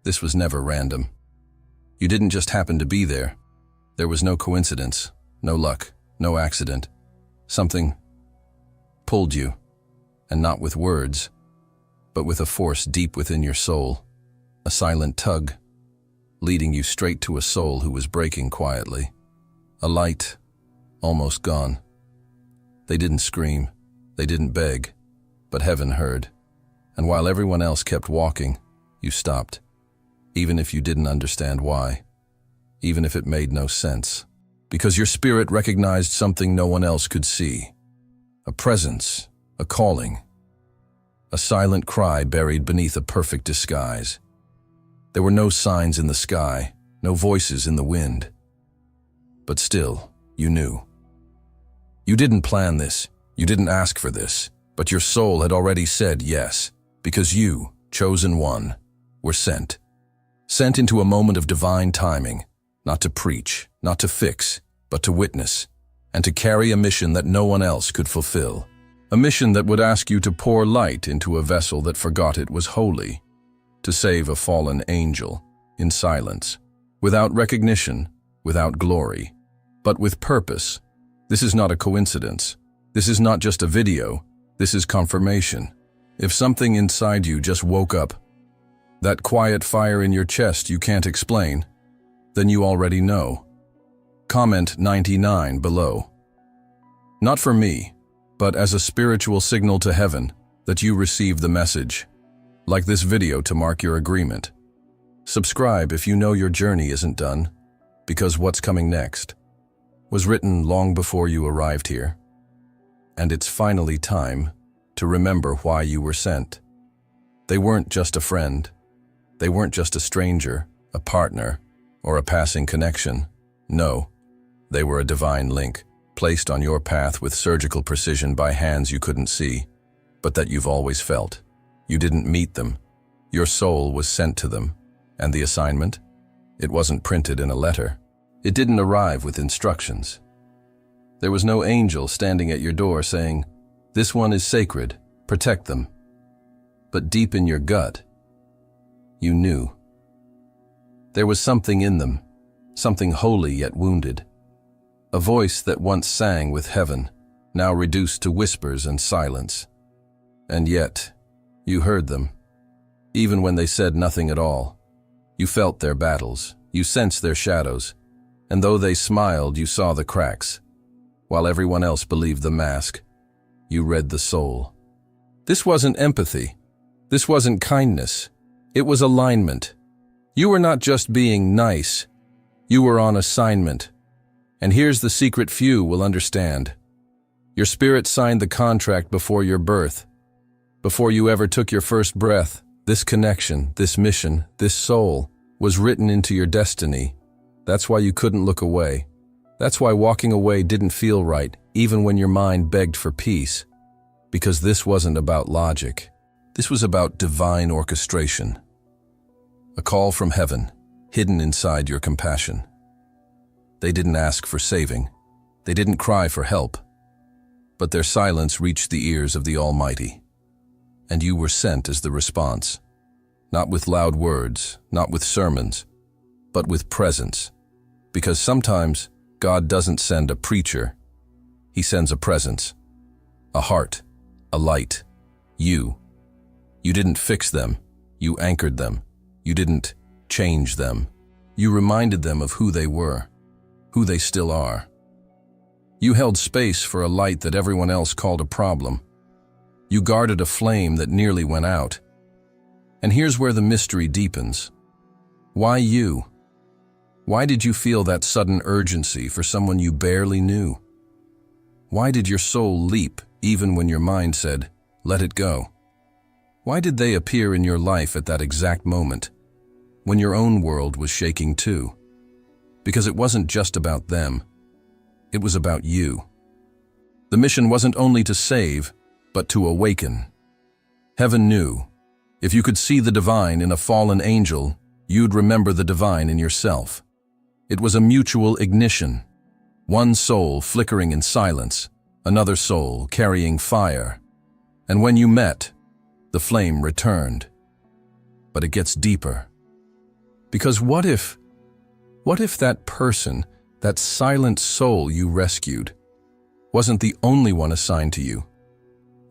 This was never random. You didn't just happen to be there. There was no coincidence, no luck, no accident. Something pulled you, and not with words, but with a force deep within your soul, a silent tug, leading you straight to a soul who was breaking quietly. A light, almost gone. They didn't scream, they didn't beg, but heaven heard. And while everyone else kept walking, you stopped, even if you didn't understand why, even if it made no sense, because your spirit recognized something no one else could see. A presence, a calling, a silent cry buried beneath a perfect disguise. There were no signs in the sky, no voices in the wind. But still, you knew. You didn't plan this, you didn't ask for this, but your soul had already said yes, because you, chosen one, were sent. Sent into a moment of divine timing, not to preach, not to fix, but to witness, and to carry a mission that no one else could fulfill. A mission that would ask you to pour light into a vessel that forgot it was holy, to save a fallen angel, in silence, without recognition, without glory, but with purpose. This is not a coincidence. This is not just a video. This is confirmation. If something inside you just woke up, that quiet fire in your chest you can't explain, then you already know. Comment 99 below. Not for me, but as a spiritual signal to heaven that you receive the message. Like this video to mark your agreement. Subscribe if you know your journey isn't done, because what's coming next was written long before you arrived here. And it's finally time to remember why you were sent. They weren't just a friend. They weren't just a stranger, a partner, or a passing connection. No, they were a divine link, placed on your path with surgical precision by hands you couldn't see, but that you've always felt. You didn't meet them. Your soul was sent to them. And the assignment? It wasn't printed in a letter. It didn't arrive with instructions. There was no angel standing at your door saying, "This one is sacred, protect them." But deep in your gut, you knew. There was something in them, something holy yet wounded. A voice that once sang with heaven, now reduced to whispers and silence. And yet, you heard them. Even when they said nothing at all. You felt their battles, you sensed their shadows, and though they smiled, you saw the cracks. While everyone else believed the mask, you read the soul. This wasn't empathy. This wasn't kindness. It was alignment. You were not just being nice. You were on assignment. And here's the secret few will understand. Your spirit signed the contract before your birth. Before you ever took your first breath, this connection, this mission, this soul was written into your destiny. That's why you couldn't look away. That's why walking away didn't feel right, even when your mind begged for peace. Because this wasn't about logic. This was about divine orchestration. A call from heaven, hidden inside your compassion. They didn't ask for saving. They didn't cry for help. But their silence reached the ears of the Almighty. And you were sent as the response. Not with loud words, not with sermons, but with presence. Because sometimes God doesn't send a preacher. He sends a presence, a heart, a light. You. You didn't fix them. You anchored them. You didn't change them. You reminded them of who they were, who they still are. You held space for a light that everyone else called a problem. You guarded a flame that nearly went out. And here's where the mystery deepens. Why you? Why did you feel that sudden urgency for someone you barely knew? Why did your soul leap even when your mind said, "Let it go"? Why did they appear in your life at that exact moment, when your own world was shaking too? Because it wasn't just about them. It was about you. The mission wasn't only to save, but to awaken. Heaven knew. If you could see the divine in a fallen angel, you'd remember the divine in yourself. It was a mutual ignition. One soul flickering in silence, another soul carrying fire. And when you met, the flame returned. But it gets deeper. Because what if that person, that silent soul you rescued, wasn't the only one assigned to you?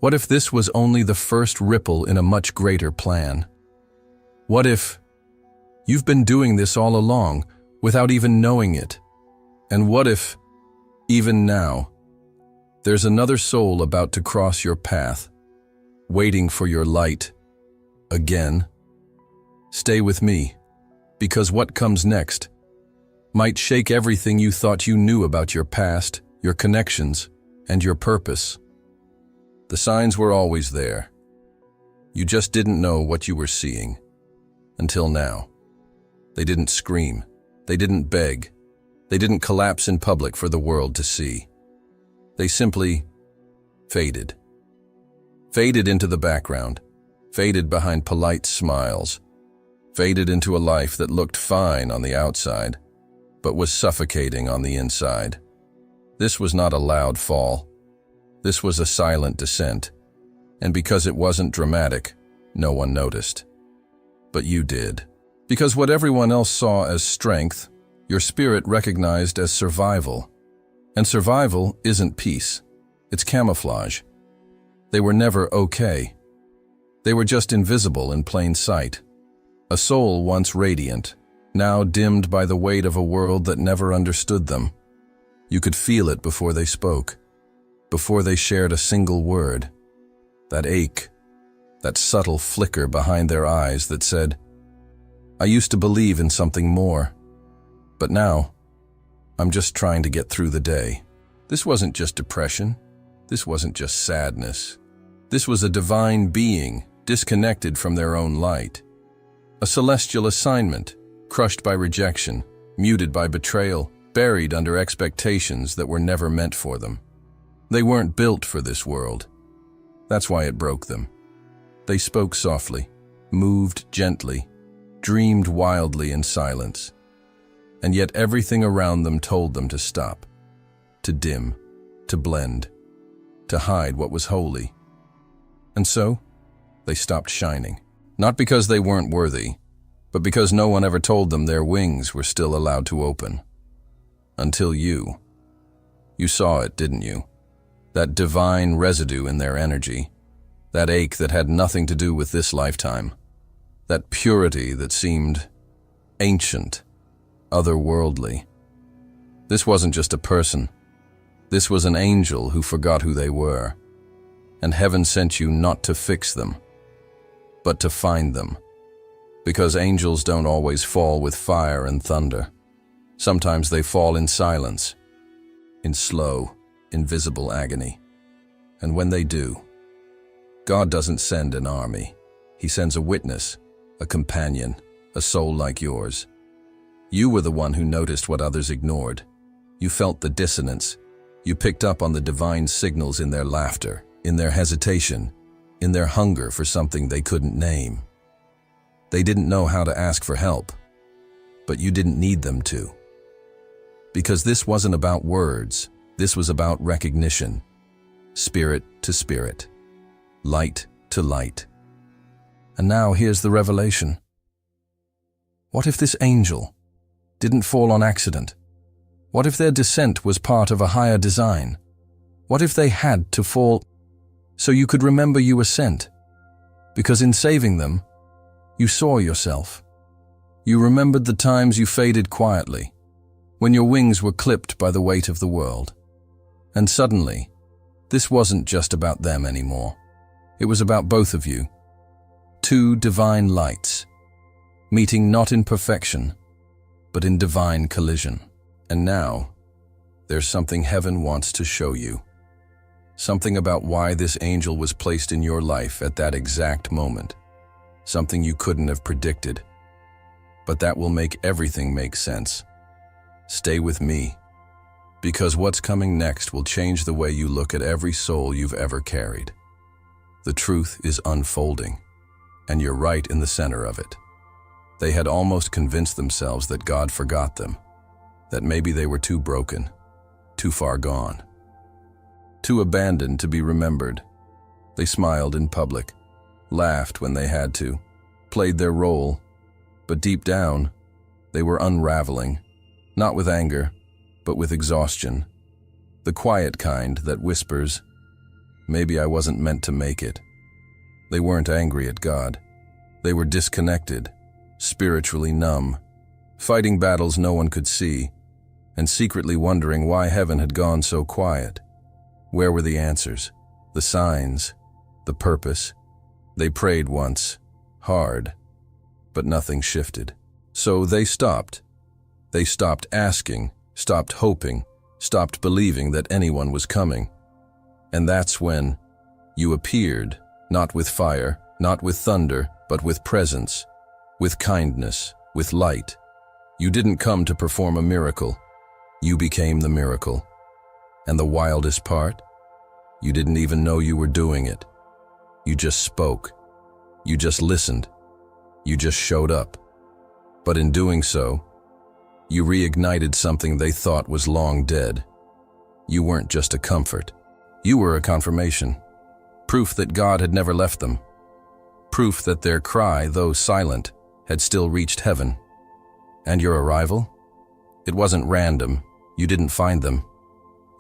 What if this was only the first ripple in a much greater plan? What if you've been doing this all along without even knowing it? And what if, even now, there's another soul about to cross your path, waiting for your light again? Stay with me, because what comes next might shake everything you thought you knew about your past, your connections, and your purpose. The signs were always there. You just didn't know what you were seeing. Until now. They didn't scream. They didn't beg. They didn't collapse in public for the world to see. They simply faded. Faded into the background. Faded behind polite smiles. Faded into a life that looked fine on the outside, but was suffocating on the inside. This was not a loud fall. This was a silent descent, and because it wasn't dramatic, no one noticed. But you did. Because what everyone else saw as strength, your spirit recognized as survival. And survival isn't peace. It's camouflage. They were never okay. They were just invisible in plain sight. A soul once radiant, now dimmed by the weight of a world that never understood them. You could feel it before they spoke. Before they shared a single word. That ache, that subtle flicker behind their eyes that said, I used to believe in something more, but now, I'm just trying to get through the day. This wasn't just depression. This wasn't just sadness. This was a divine being disconnected from their own light. A celestial assignment, crushed by rejection, muted by betrayal, buried under expectations that were never meant for them. They weren't built for this world. That's why it broke them. They spoke softly, moved gently, dreamed wildly in silence. And yet everything around them told them to stop, to dim, to blend, to hide what was holy. And so, they stopped shining. Not because they weren't worthy, but because no one ever told them their wings were still allowed to open. Until you. You saw it, didn't you? That divine residue in their energy, that ache that had nothing to do with this lifetime, that purity that seemed ancient, otherworldly. This wasn't just a person. This was an angel who forgot who they were, and heaven sent you not to fix them, but to find them. Because angels don't always fall with fire and thunder. Sometimes they fall in silence, in slow, invisible agony. And when they do, God doesn't send an army. He sends a witness, a companion, a soul like yours. You were the one who noticed what others ignored. You felt the dissonance. You picked up on the divine signals in their laughter, in their hesitation, in their hunger for something they couldn't name. They didn't know how to ask for help, but you didn't need them to. Because this wasn't about words, this was about recognition, spirit to spirit, light to light. And now here's the revelation. What if this angel didn't fall on accident? What if their descent was part of a higher design? What if they had to fall so you could remember you were sent? Because in saving them, you saw yourself. You remembered the times you faded quietly, when your wings were clipped by the weight of the world. And suddenly, this wasn't just about them anymore. It was about both of you. Two divine lights, meeting not in perfection, but in divine collision. And now, there's something heaven wants to show you. Something about why this angel was placed in your life at that exact moment. Something you couldn't have predicted. But that will make everything make sense. Stay with me, because what's coming next will change the way you look at every soul you've ever carried. The truth is unfolding, and you're right in the center of it. They had almost convinced themselves that God forgot them, that maybe they were too broken, too far gone, too abandoned to be remembered. They smiled in public, laughed when they had to, played their role, but deep down, They were unraveling, not with anger, but with exhaustion. The quiet kind that whispers, maybe I wasn't meant to make it. They weren't angry at God. They were disconnected, spiritually numb, fighting battles no one could see, and secretly wondering why heaven had gone so quiet. Where were the answers, the signs, the purpose? They prayed once, hard, but nothing shifted. So they stopped. They stopped asking, stopped hoping, stopped believing that anyone was coming. And that's when you appeared, not with fire, not with thunder, but with presence, with kindness, with light. You didn't come to perform a miracle. You became the miracle. And the wildest part? You didn't even know you were doing it. You just spoke. You just listened. You just showed up. But in doing so, you reignited something they thought was long dead. You weren't just a comfort. You were a confirmation. Proof that God had never left them. Proof that their cry, though silent, had still reached heaven. And your arrival? It wasn't random. You didn't find them.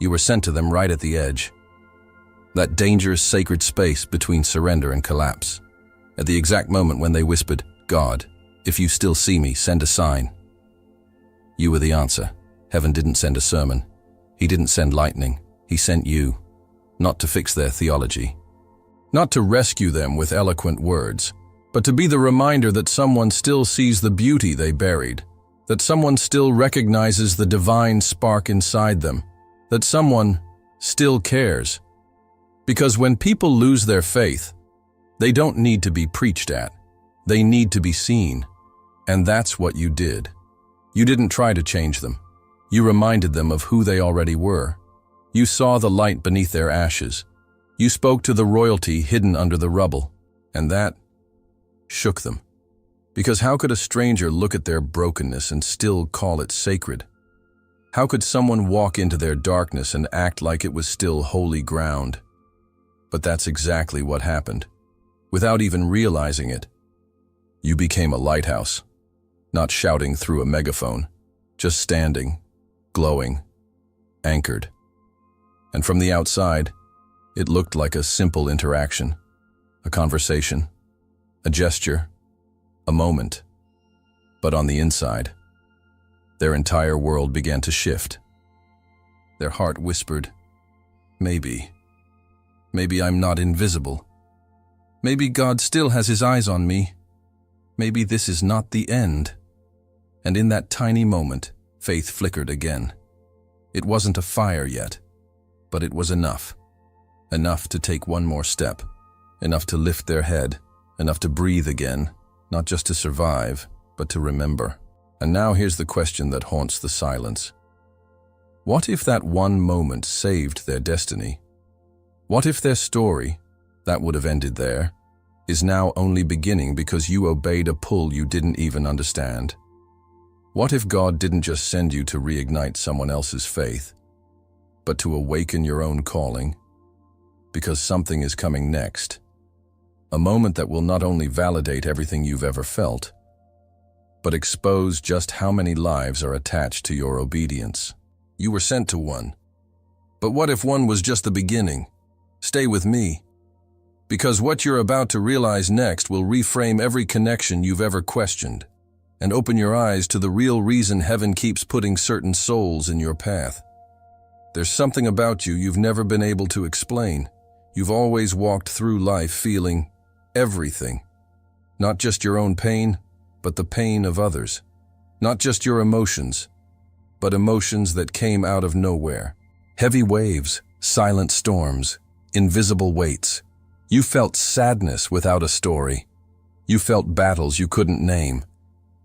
You were sent to them right at the edge. That dangerous sacred space between surrender and collapse. At the exact moment when they whispered, God, if you still see me, send a sign. You were the answer. Heaven didn't send a sermon. He didn't send lightning. He sent you. Not to fix their theology. Not to rescue them with eloquent words, but to be the reminder that someone still sees the beauty they buried, that someone still recognizes the divine spark inside them, that someone still cares. Because when people lose their faith, they don't need to be preached at. They need to be seen. And that's what you did. You didn't try to change them. You reminded them of who they already were. You saw the light beneath their ashes. You spoke to the royalty hidden under the rubble. And that shook them. Because how could a stranger look at their brokenness and still call it sacred? How could someone walk into their darkness and act like it was still holy ground? But that's exactly what happened. Without even realizing it, you became a lighthouse, not shouting through a megaphone, just standing, glowing, anchored. And from the outside, it looked like a simple interaction, a conversation, a gesture, a moment. But on the inside, their entire world began to shift. Their heart whispered, maybe I'm not invisible. Maybe God still has his eyes on me. Maybe this is not the end. And in that tiny moment, faith flickered again. It wasn't a fire yet, but it was enough. Enough to take one more step, enough to lift their head, enough to breathe again, not just to survive, but to remember. And now here's the question that haunts the silence. What if that one moment saved their destiny? What if their story, that would have ended there, is now only beginning because you obeyed a pull you didn't even understand? What if God didn't just send you to reignite someone else's faith, but to awaken your own calling? Because something is coming next. A moment that will not only validate everything you've ever felt, but expose just how many lives are attached to your obedience. You were sent to one. But what if one was just the beginning? Stay with me. Because what you're about to realize next will reframe every connection you've ever questioned and open your eyes to the real reason heaven keeps putting certain souls in your path. There's something about you you've never been able to explain. You've always walked through life feeling everything. Not just your own pain, but the pain of others. Not just your emotions, but emotions that came out of nowhere. Heavy waves, silent storms, invisible weights. You felt sadness without a story. You felt battles you couldn't name.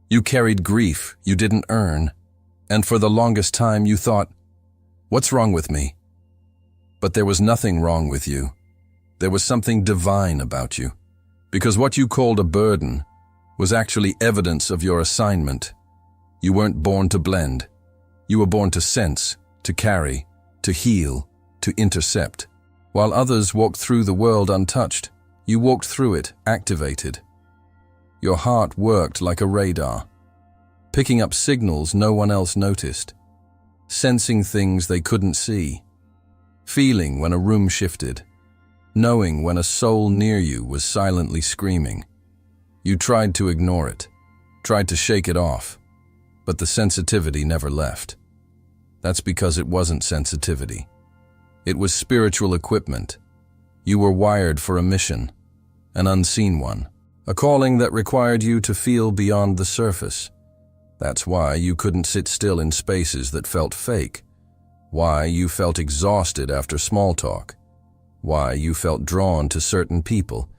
You carried grief you didn't earn. And for the longest time you thought, what's wrong with me? But there was nothing wrong with you. There was something divine about you. Because what you called a burden was actually evidence of your assignment. You weren't born to blend. You were born to sense, to carry, to heal, to intercept. While others walked through the world untouched, you walked through it activated. Your heart worked like a radar. picking up signals no one else noticed, sensing things they couldn't see, feeling when a room shifted, knowing when a soul near you was silently screaming. You tried to ignore it, tried to shake it off, but the sensitivity never left. That's because it wasn't sensitivity. It was spiritual equipment. You were wired for a mission, an unseen one, a calling that required you to feel beyond the surface. That's why you couldn't sit still in spaces that felt fake, why you felt exhausted after small talk, why you felt drawn to certain people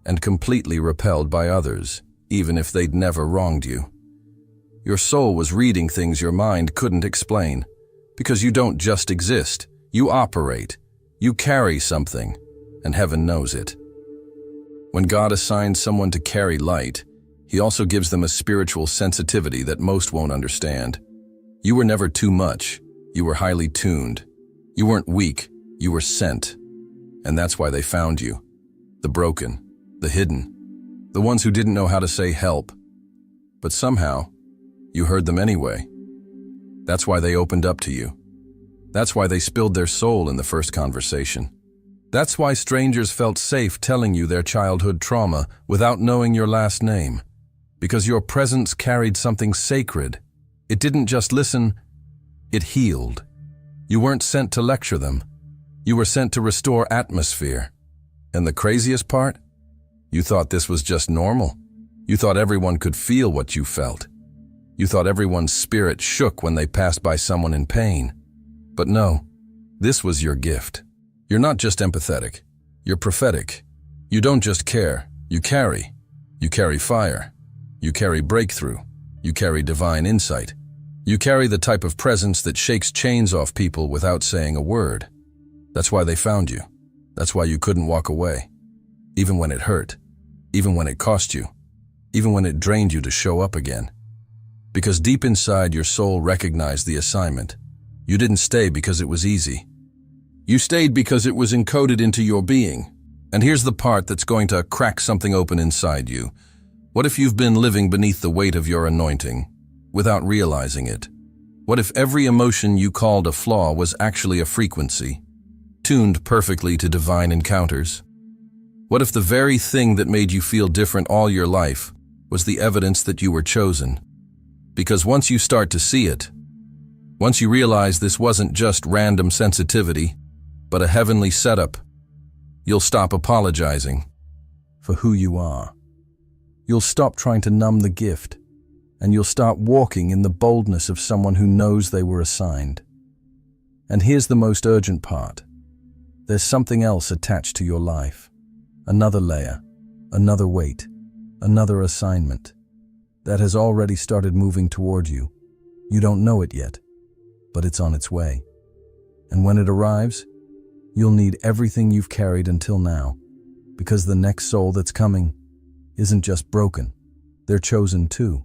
and completely repelled by others, even if they'd never wronged you. Your soul was reading things your mind couldn't explain, because you don't just exist, you operate, you carry something, and heaven knows it. When God assigns someone to carry light, He also gives them a spiritual sensitivity that most won't understand. You were never too much, you were highly tuned. You weren't weak, you were sent. And that's why they found you. The broken, the hidden, the ones who didn't know how to say help. But somehow, you heard them anyway. That's why they opened up to you. That's why they spilled their soul in the first conversation. That's why strangers felt safe telling you their childhood trauma without knowing your last name. Because your presence carried something sacred. It didn't just listen, it healed. You weren't sent to lecture them. You were sent to restore atmosphere. And the craziest part? You thought this was just normal. You thought everyone could feel what you felt. You thought everyone's spirit shook when they passed by someone in pain. But no, this was your gift. You're not just empathetic, you're prophetic. You don't just care, you carry. You carry fire. You carry breakthrough. You carry divine insight. You carry the type of presence that shakes chains off people without saying a word. That's why they found you. That's why you couldn't walk away. Even when it hurt. Even when it cost you. Even when it drained you to show up again. Because deep inside your soul recognized the assignment. You didn't stay because it was easy. You stayed because it was encoded into your being. And here's the part that's going to crack something open inside you. What if you've been living beneath the weight of your anointing, without realizing it? What if every emotion you called a flaw was actually a frequency, tuned perfectly to divine encounters? What if the very thing that made you feel different all your life was the evidence that you were chosen? Because once you start to see it, once you realize this wasn't just random sensitivity, but a heavenly setup, you'll stop apologizing for who you are. You'll stop trying to numb the gift, and you'll start walking in the boldness of someone who knows they were assigned. And here's the most urgent part. There's something else attached to your life. Another layer, another weight, another assignment that has already started moving toward you. You don't know it yet, but it's on its way. And when it arrives, you'll need everything you've carried until now, because the next soul that's coming isn't just broken, they're chosen too.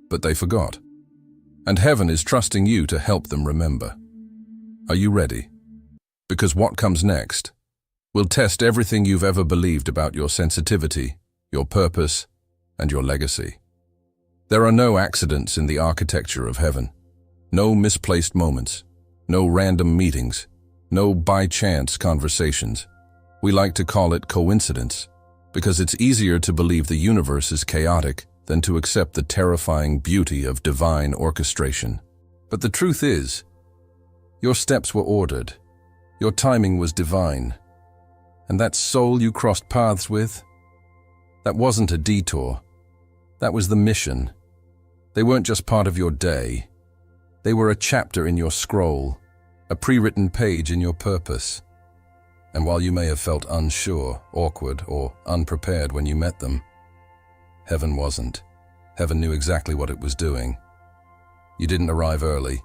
But they forgot. And heaven is trusting you to help them remember. Are you ready? Because what comes next will test everything you've ever believed about your sensitivity, your purpose, and your legacy. There are no accidents in the architecture of heaven. No misplaced moments. No random meetings. No by-chance conversations. We like to call it coincidence, because it's easier to believe the universe is chaotic than to accept the terrifying beauty of divine orchestration. But the truth is, your steps were ordered. Your timing was divine. And that soul you crossed paths with, that wasn't a detour. That was the mission. They weren't just part of your day. They were a chapter in your scroll, a pre-written page in your purpose. And while you may have felt unsure, awkward, or unprepared when you met them, heaven wasn't. Heaven knew exactly what it was doing. You didn't arrive early.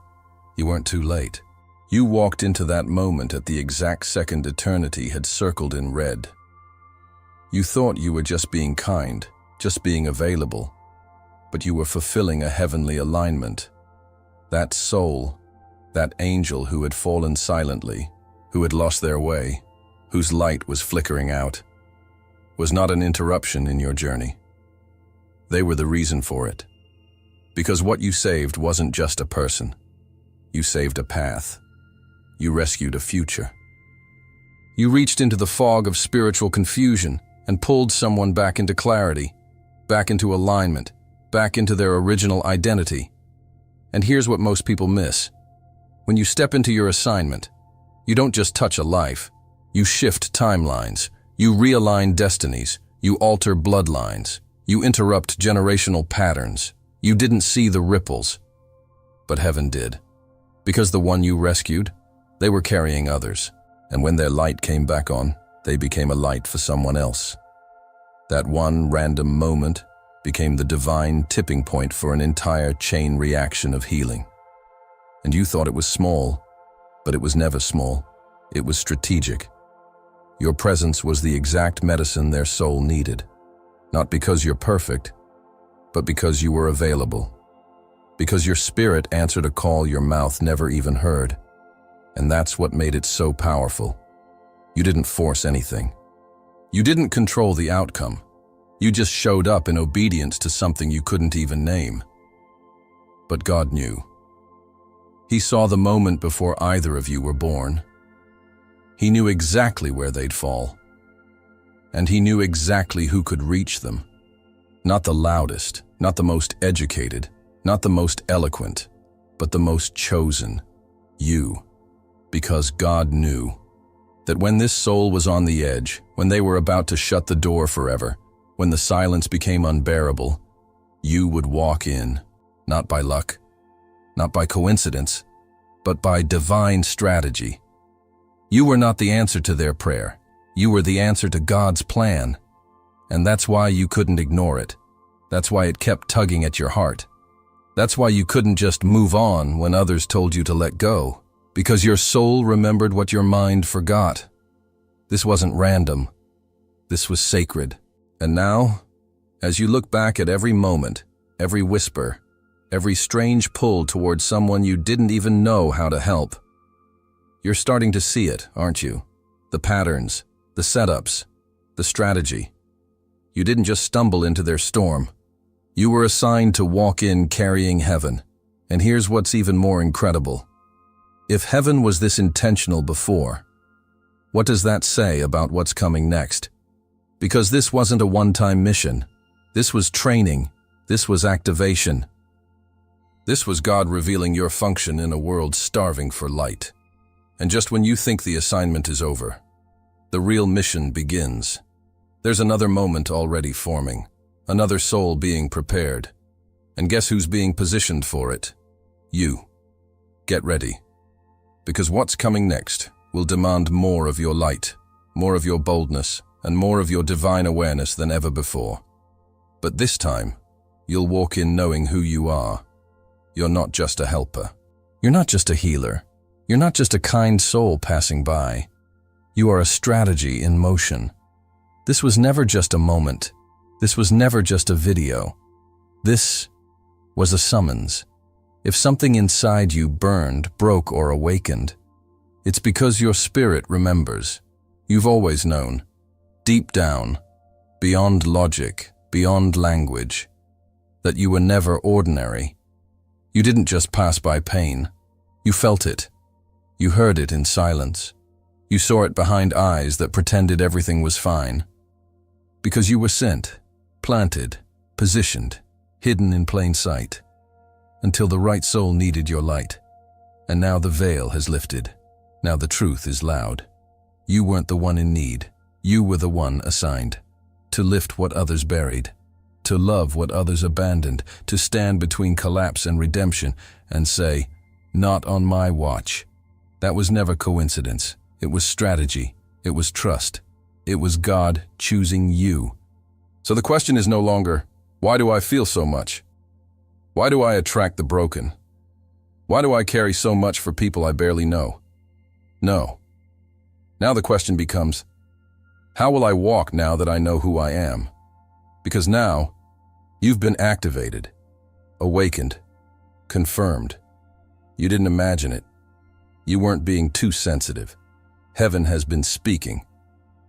You weren't too late. You walked into that moment at the exact second eternity had circled in red. You thought you were just being kind, just being available, but you were fulfilling a heavenly alignment. That soul, that angel who had fallen silently, who had lost their way, whose light was flickering out, was not an interruption in your journey. They were the reason for it. Because what you saved wasn't just a person. You saved a path. You rescued a future. You reached into the fog of spiritual confusion and pulled someone back into clarity, back into alignment, back into their original identity. And here's what most people miss. When you step into your assignment, you don't just touch a life. You shift timelines. You realign destinies. You alter bloodlines. You interrupt generational patterns. You didn't see the ripples, but heaven did. Because the one you rescued, they were carrying others. And when their light came back on, they became a light for someone else. That one random moment became the divine tipping point for an entire chain reaction of healing. And you thought it was small, but it was never small. It was strategic. Your presence was the exact medicine their soul needed. Not because you're perfect, but because you were available. Because your spirit answered a call your mouth never even heard. And that's what made it so powerful. You didn't force anything. You didn't control the outcome. You just showed up in obedience to something you couldn't even name. But God knew. He saw the moment before either of you were born. He knew exactly where they'd fall. And he knew exactly who could reach them. Not the loudest, not the most educated, not the most eloquent, but the most chosen, you. Because God knew that when this soul was on the edge, when they were about to shut the door forever, when the silence became unbearable, you would walk in, not by luck, not by coincidence, but by divine strategy. You were not the answer to their prayer. You were the answer to God's plan. And that's why you couldn't ignore it. That's why it kept tugging at your heart. That's why you couldn't just move on when others told you to let go. Because your soul remembered what your mind forgot. This wasn't random. This was sacred. And now, as you look back at every moment, every whisper, every strange pull towards someone you didn't even know how to help, you're starting to see it, aren't you? The patterns, the setups, the strategy. You didn't just stumble into their storm. You were assigned to walk in carrying heaven. And here's what's even more incredible. If heaven was this intentional before, what does that say about what's coming next? Because this wasn't a one-time mission. This was training. This was activation. This was God revealing your function in a world starving for light. And just when you think the assignment is over, the real mission begins. There's another moment already forming, another soul being prepared. And guess who's being positioned for it? You. Get ready. Because what's coming next will demand more of your light, more of your boldness, and more of your divine awareness than ever before. But this time, you'll walk in knowing who you are. You're not just a helper. You're not just a healer. You're not just a kind soul passing by. You are a strategy in motion. This was never just a moment. This was never just a video. This was a summons. If something inside you burned, broke, or awakened, it's because your spirit remembers. You've always known. Deep down, beyond logic, beyond language, that you were never ordinary. You didn't just pass by pain. You felt it. You heard it in silence. You saw it behind eyes that pretended everything was fine. Because you were sent, planted, positioned, hidden in plain sight, until the right soul needed your light. And now the veil has lifted. Now the truth is loud. You weren't the one in need. You were the one assigned to lift what others buried, to love what others abandoned, to stand between collapse and redemption and say, "Not on my watch." That was never coincidence. It was strategy. It was trust. It was God choosing you. So the question is no longer, why do I feel so much? Why do I attract the broken? Why do I carry so much for people I barely know? No. Now the question becomes, how will I walk now that I know who I am? Because now, you've been activated, awakened, confirmed. You didn't imagine it. You weren't being too sensitive. Heaven has been speaking,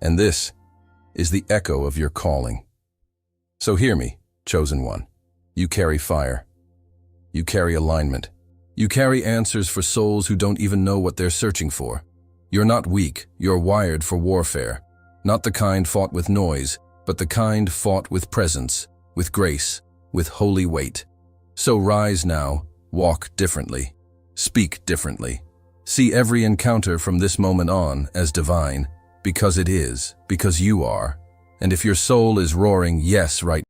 and this is the echo of your calling. So hear me, chosen one. You carry fire. You carry alignment. You carry answers for souls who don't even know what they're searching for. You're not weak, you're wired for warfare. Not the kind fought with noise, but the kind fought with presence, with grace, with holy weight. So rise now, walk differently, speak differently. See every encounter from this moment on as divine, because it is, because you are. And if your soul is roaring yes right